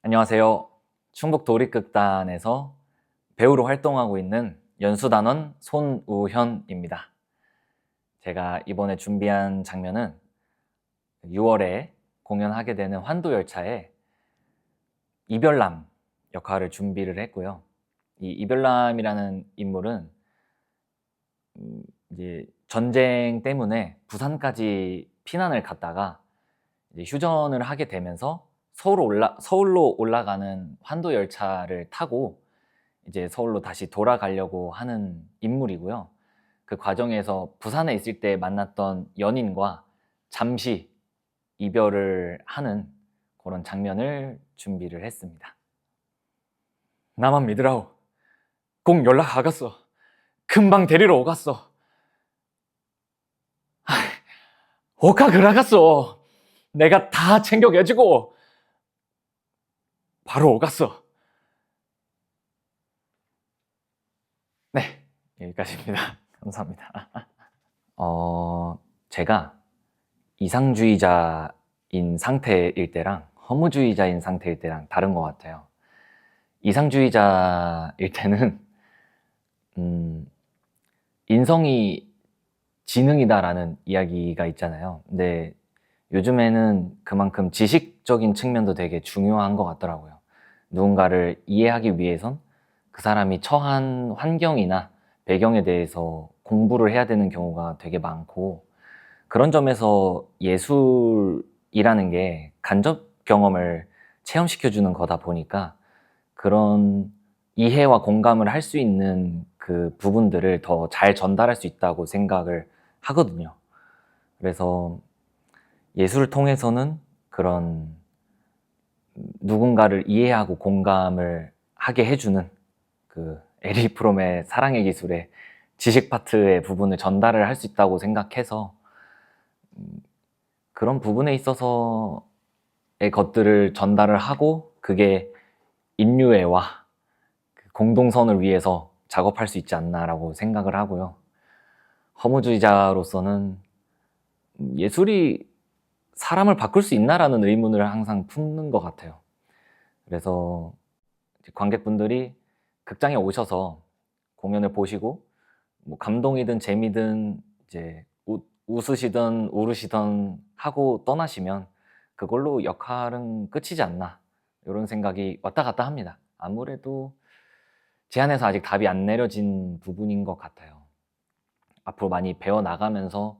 안녕하세요. 충북도립극단에서 배우로 활동하고 있는 연수단원 손우현입니다. 제가 이번에 준비한 장면은 6월에 공연하게 되는 환도열차의 이별남 역할을 준비를 했고요. 이 이별남이라는 인물은 이제 전쟁 때문에 부산까지 피난을 갔다가 이제 휴전을 하게 되면서 서울로 올라가는 환도열차를 타고 이제 서울로 다시 돌아가려고 하는 인물이고요. 그 과정에서 부산에 있을 때 만났던 연인과 잠시 이별을 하는 그런 장면을 준비를 했습니다. 나만 믿으라오. 꼭 연락 하겠어. 금방 데리러 오갔어. 오카 그라갔어. 내가 다 챙겨개주고 바로 오갔어. 네, 여기까지입니다. 감사합니다. 제가 이상주의자인 상태일 때랑 허무주의자인 상태일 때랑 다른 것 같아요. 이상주의자일 때는 인성이 지능이다라는 이야기가 있잖아요. 근데 요즘에는 그만큼 지식적인 측면도 되게 중요한 것 같더라고요. 누군가를 이해하기 위해선 그 사람이 처한 환경이나 배경에 대해서 공부를 해야 되는 경우가 되게 많고, 그런 점에서 예술이라는 게 간접 경험을 체험시켜주는 거다 보니까 그런 이해와 공감을 할 수 있는 그 부분들을 더 잘 전달할 수 있다고 생각을 하거든요. 그래서 예술을 통해서는 그런 누군가를 이해하고 공감을 하게 해주는 그 에리 프롬의 사랑의 기술의 지식 파트의 부분을 전달을 할 수 있다고 생각해서 그런 부분에 있어서의 것들을 전달을 하고 그게 인류애와 공동선을 위해서 작업할 수 있지 않나라고 생각을 하고요. 허무주의자로서는 예술이 사람을 바꿀 수 있나라는 의문을 항상 품는 것 같아요. 그래서 관객분들이 극장에 오셔서 공연을 보시고 뭐 감동이든 재미든 이제 웃으시든 울으시든 하고 떠나시면 그걸로 역할은 끝이지 않나, 이런 생각이 왔다 갔다 합니다. 아무래도 제 안에서 아직 답이 안 내려진 부분인 것 같아요. 앞으로 많이 배워나가면서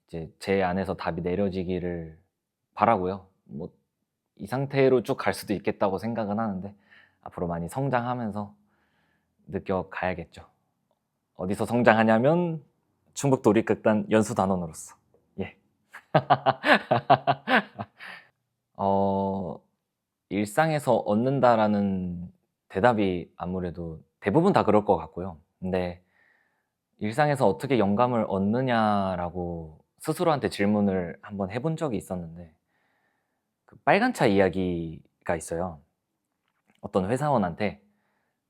이제 제 안에서 답이 내려지기를 바라고요. 뭐 이 상태로 쭉 갈 수도 있겠다고 생각은 하는데 앞으로 많이 성장하면서 느껴가야겠죠. 어디서 성장하냐면 충북도립극단 연수단원으로서. 예. 일상에서 얻는다라는 대답이 아무래도 대부분 다 그럴 것 같고요. 근데 일상에서 어떻게 영감을 얻느냐라고 스스로한테 질문을 한번 해본 적이 있었는데, 그 빨간 차 이야기가 있어요. 어떤 회사원한테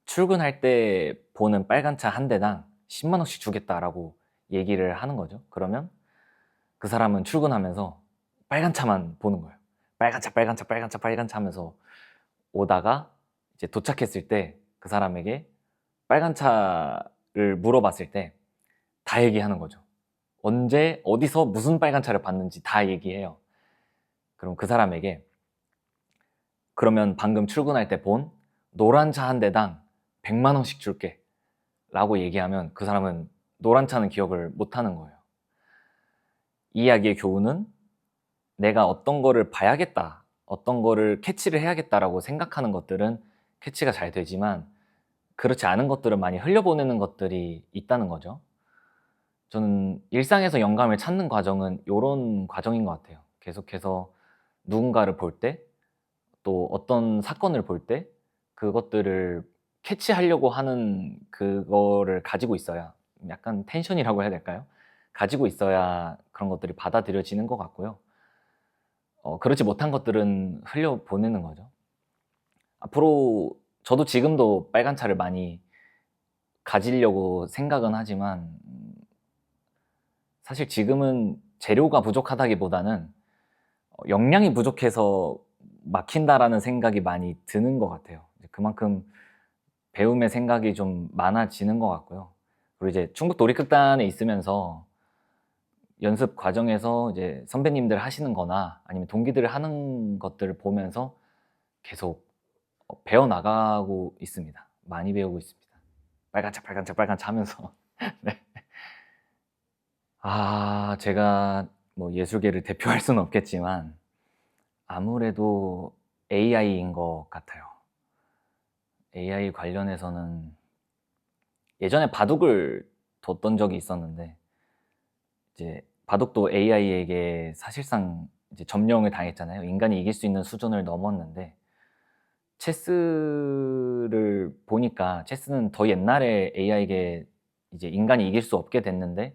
출근할 때 보는 빨간 차 한 대당 10만 원씩 주겠다라고 얘기를 하는 거죠. 그러면 그 사람은 출근하면서 빨간 차만 보는 거예요. 빨간 차, 빨간 차, 빨간 차, 빨간 차 하면서 오다가 이제 도착했을 때 그 사람에게 빨간 차를 물어봤을 때 다 얘기하는 거죠. 언제, 어디서, 무슨 빨간 차를 봤는지 다 얘기해요. 그럼 그 사람에게 그러면 방금 출근할 때 본 노란 차 한 대당 100만 원씩 줄게 라고 얘기하면 그 사람은 노란 차는 기억을 못 하는 거예요. 이 이야기의 교훈은 내가 어떤 거를 봐야겠다, 어떤 거를 캐치를 해야겠다라고 생각하는 것들은 캐치가 잘 되지만 그렇지 않은 것들은 많이 흘려보내는 것들이 있다는 거죠. 저는 일상에서 영감을 찾는 과정은 이런 과정인 것 같아요. 계속해서 누군가를 볼 때, 또 어떤 사건을 볼 때 그것들을 캐치하려고 하는 그거를 가지고 있어야, 약간 텐션이라고 해야 될까요? 가지고 있어야 그런 것들이 받아들여지는 것 같고요. 그렇지 못한 것들은 흘려보내는 거죠. 앞으로 저도 지금도 빨간 차를 많이 가지려고 생각은 하지만 사실 지금은 재료가 부족하다기보다는 역량이 부족해서 막힌다라는 생각이 많이 드는 것 같아요. 그만큼 배움의 생각이 좀 많아지는 것 같고요. 그리고 이제 충북 도립극단에 있으면서 연습 과정에서 이제 선배님들 하시는 거나 아니면 동기들 하는 것들을 보면서 계속 배워나가고 있습니다. 많이 배우고 있습니다. 빨간차, 빨간차, 빨간차 하면서. 네. 제가 뭐 예술계를 대표할 수는 없겠지만 아무래도 AI인 것 같아요. AI 관련해서는 예전에 바둑을 뒀던 적이 있었는데 이제 바둑도 AI에게 사실상 이제 점령을 당했잖아요. 인간이 이길 수 있는 수준을 넘었는데 체스를 보니까 체스는 더 옛날에 AI에게 이제 인간이 이길 수 없게 됐는데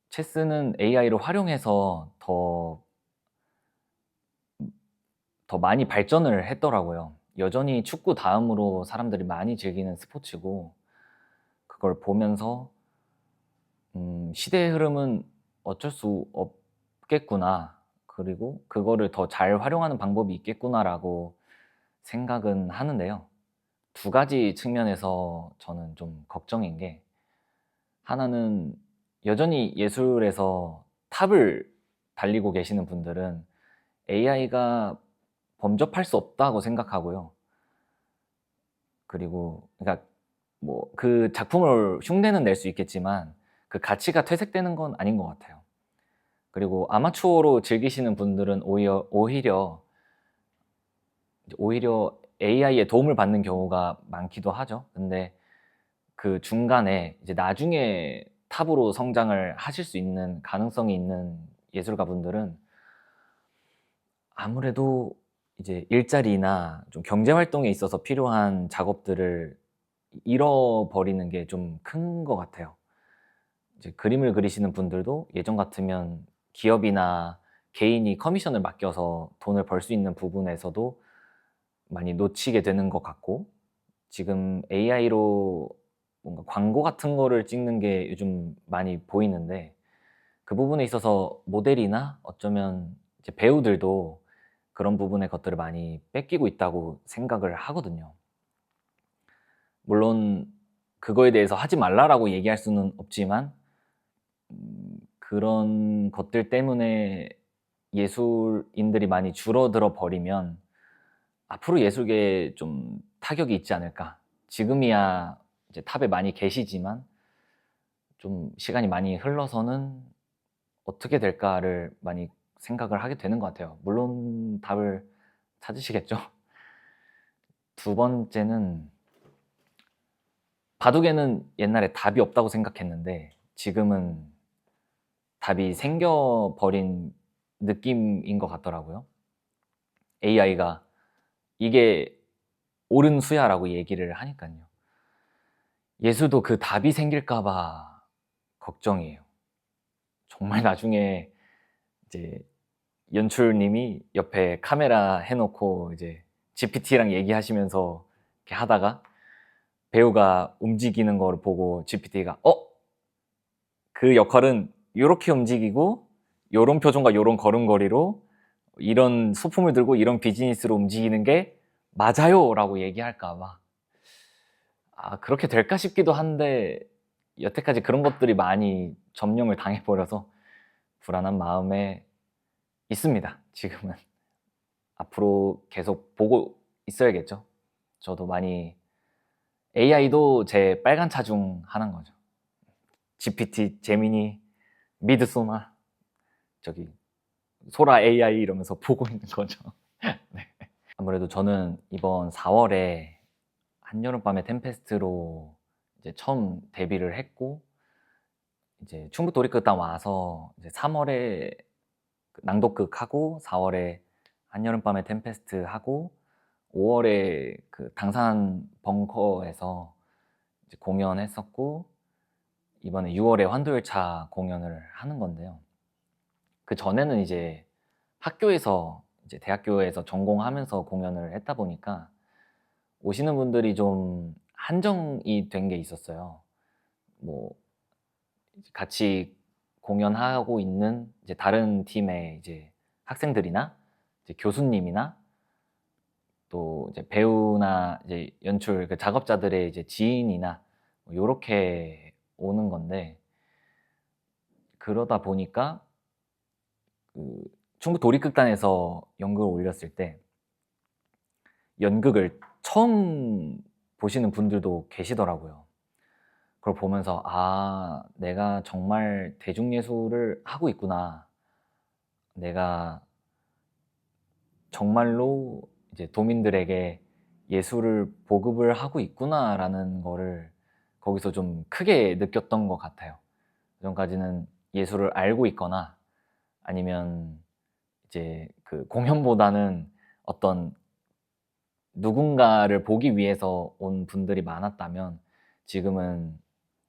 체스는 AI를 활용해서 더 많이 발전을 했더라고요. 여전히 축구 다음으로 사람들이 많이 즐기는 스포츠고 그걸 보면서 시대의 흐름은 어쩔 수 없겠구나. 그리고 그거를 더 잘 활용하는 방법이 있겠구나라고 생각은 하는데요. 두 가지 측면에서 저는 좀 걱정인 게 하나는 여전히 예술에서 탑을 달리고 계시는 분들은 AI가 범접할 수 없다고 생각하고요. 그리고 그러니까 뭐 그 작품을 흉내는 낼 수 있겠지만 그 가치가 퇴색되는 건 아닌 것 같아요. 그리고 아마추어로 즐기시는 분들은 오히려 AI의 도움을 받는 경우가 많기도 하죠. 근데 그 중간에 이제 나중에 탑으로 성장을 하실 수 있는 가능성이 있는 예술가 분들은 아무래도 이제 일자리나 좀 경제 활동에 있어서 필요한 작업들을 잃어버리는 게 좀 큰 것 같아요. 이제 그림을 그리시는 분들도 예전 같으면 기업이나 개인이 커미션을 맡겨서 돈을 벌 수 있는 부분에서도 많이 놓치게 되는 것 같고 지금 AI로 뭔가 광고 같은 거를 찍는 게 요즘 많이 보이는데 그 부분에 있어서 모델이나 어쩌면 이제 배우들도 그런 부분의 것들을 많이 뺏기고 있다고 생각을 하거든요. 물론 그거에 대해서 하지 말라라고 얘기할 수는 없지만 그런 것들 때문에 예술인들이 많이 줄어들어 버리면 앞으로 예술계에 좀 타격이 있지 않을까. 지금이야 이제 탑에 많이 계시지만 좀 시간이 많이 흘러서는 어떻게 될까를 많이 생각을 하게 되는 것 같아요. 물론 답을 찾으시겠죠? 두 번째는 바둑에는 옛날에 답이 없다고 생각했는데 지금은 답이 생겨버린 느낌인 것 같더라고요. AI가 이게 옳은 수야라고 얘기를 하니까요. 예술도 그 답이 생길까봐 걱정이에요. 정말 나중에 이제 연출님이 옆에 카메라 해놓고 이제 GPT랑 얘기하시면서 이렇게 하다가 배우가 움직이는 걸 보고 GPT가 그 역할은 이렇게 움직이고 요런 표정과 요런 걸음걸이로 이런 소품을 들고 이런 비즈니스로 움직이는 게 맞아요 라고 얘기할까 봐 그렇게 될까 싶기도 한데 여태까지 그런 것들이 많이 점령을 당해버려서 불안한 마음에 있습니다. 지금은 앞으로 계속 보고 있어야겠죠. 저도 많이 AI도 제 빨간 차 중 하나인 거죠. GPT, 제미니, 미드소나 저기 소라 AI 이러면서 보고 있는 거죠. 네. 아무래도 저는 이번 4월에 한여름밤의 템페스트로 이제 처음 데뷔를 했고 이제 충북 도립극단 와서 이제 3월에 낭독극 하고 4월에 한여름밤의 템페스트 하고 5월에 그 당산 벙커에서 이제 공연했었고 이번에 6월에 환도열차 공연을 하는 건데요. 그 전에는 이제 학교에서 이제 대학교에서 전공하면서 공연을 했다 보니까 오시는 분들이 좀 한정이 된 게 있었어요. 뭐 같이 공연하고 있는 이제 다른 팀의 이제 학생들이나 이제 교수님이나 또 이제 배우나 이제 연출 그 작업자들의 이제 지인이나 요렇게 오는 건데, 그러다 보니까 그 충북 도립극단에서 연극을 올렸을 때 연극을 처음 보시는 분들도 계시더라고요. 그걸 보면서 아, 내가 정말 대중예술을 하고 있구나. 내가 정말로 이제 도민들에게 예술을 보급을 하고 있구나라는 거를 거기서 좀 크게 느꼈던 것 같아요. 그전까지는 예술을 알고 있거나 아니면 이제 그 공연보다는 어떤 누군가를 보기 위해서 온 분들이 많았다면, 지금은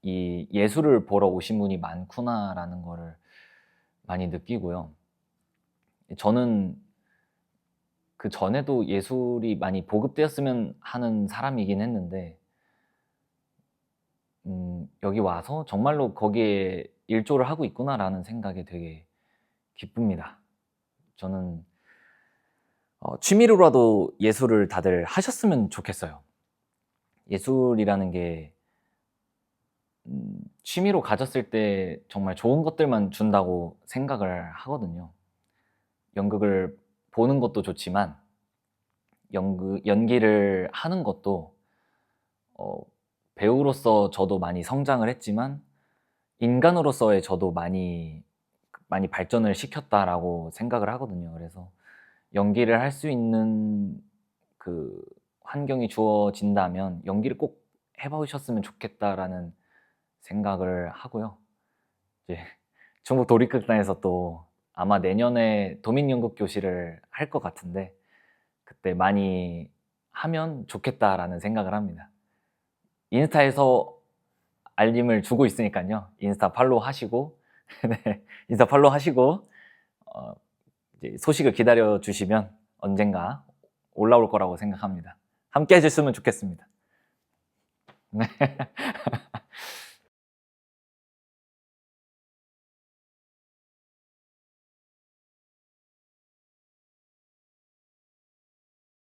이 예술을 보러 오신 분이 많구나라는 거를 많이 느끼고요. 저는 그 전에도 예술이 많이 보급되었으면 하는 사람이긴 했는데, 여기 와서 정말로 거기에 일조를 하고 있구나라는 생각에 되게 기쁩니다. 저는 취미로라도 예술을 다들 하셨으면 좋겠어요. 예술이라는 게 취미로 가졌을 때 정말 좋은 것들만 준다고 생각을 하거든요. 연극을 보는 것도 좋지만 연기를 하는 것도 배우로서 저도 많이 성장을 했지만 인간으로서의 저도 많이 발전을 시켰다라고 생각을 하거든요. 그래서 연기를 할 수 있는 그 환경이 주어진다면 연기를 꼭 해보셨으면 좋겠다라는 생각을 하고요. 이제 중국 도립극단에서 또 아마 내년에 도민연극교실을 할 것 같은데, 그때 많이 하면 좋겠다라는 생각을 합니다. 인스타에서 알림을 주고 있으니까요. 인스타 팔로우 하시고 네, 인스타 팔로우 하시고 이제 소식을 기다려 주시면 언젠가 올라올 거라고 생각합니다. 함께 해주셨으면 좋겠습니다. 네.